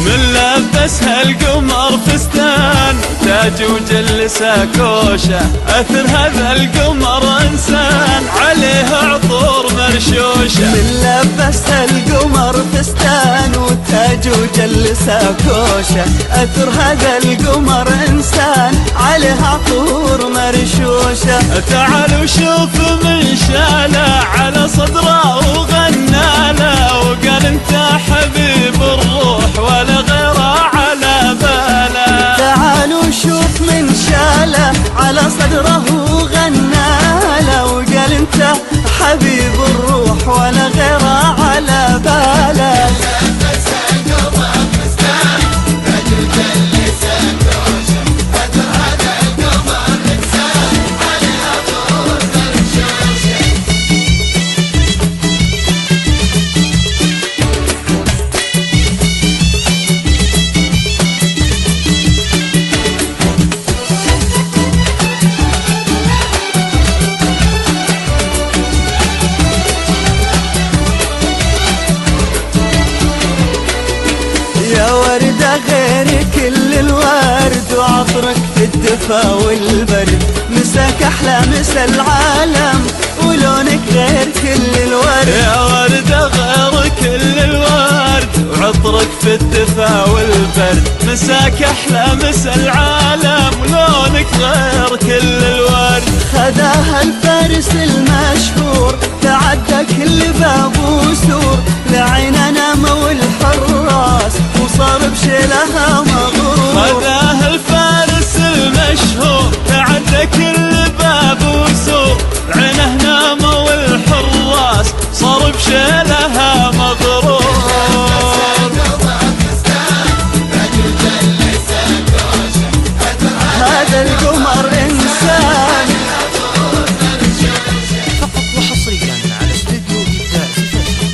لبس هالقمر فستان تاج وجلسه كوشه، اثر هذا القمر انسان عليه عطور مرشوشه. من لبس هالقمر فستان وتاج وجلسه كوشه، اثر هذا القمر انسان عليه عطور مرشوشه. تعالوا شوف من شاله على صدره وغنى له، وقال انت حبيب الروح ولا غيره على باله. تعالوا شوف من شاله على صدره وغنى له، وقال انت حبيب الروح ولا غيره على باله. يا وردة غير كل الورد، وعطرك في الدفا والبرد، مساك أحلى مسا العالم ولونك غير كل الورد. يا وردة غير كل الورد، وعطرك في الدفا والبرد، مساك أحلى مسا العالم ولونك غير كل الورد. خذاها الفارس المشهور تعدى كل باب وسور، لعيننا مول الحراس وصار بشيلها مغرور. خذاها الفارس المشهور تعدى كل باب وسور، عينه ناموا والحراس صار بشيلها مغرور. هذا القمر إنسان. فقط وحصريا على استوديو إبداع زفافي،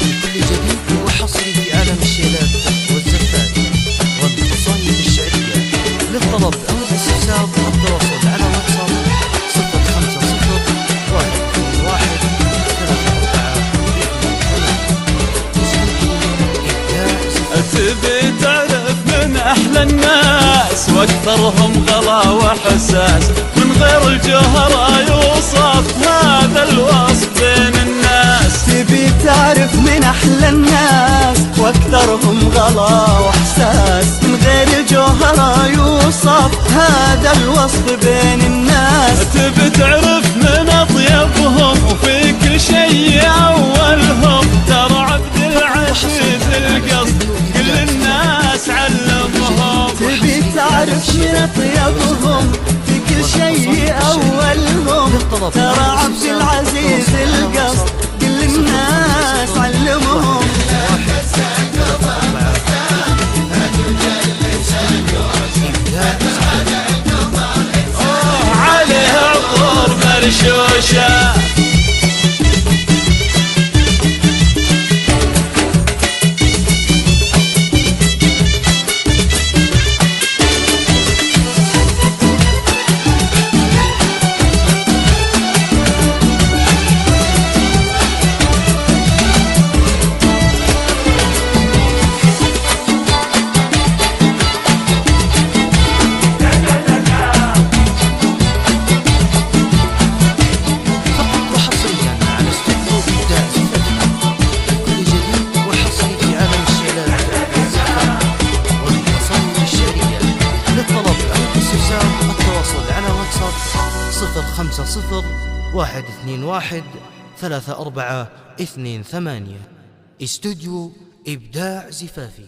لكل جديد وحصري في عالم الشيلات والزفات والقصائد الشعرية. للطلب أو الاستفسار التواصل على واتساب 050 121 تبي تعرف من أحلى الناس واكثرهم غلا وحساس، من غير الجوهرة يوصف هذا الوصف بين الناس. تبي تعرف من أحلى الناس واكثرهم غلا واحساس، من غير الجوهرة يوصف هذا الوصف بين الناس. تبي تعرف من اطيبهم وفي كل شيء اولهم، ترى عبد العزيز القصد كل الناس علمهم. تبي تعرف من اطيبهم في كل شيء اولهم، ترى عبد العزيز القصد كل الناس علمهم. عليه عطور مرشوشه. التواصل على واتساب 050 121 3428. استوديو إبداع زفافي.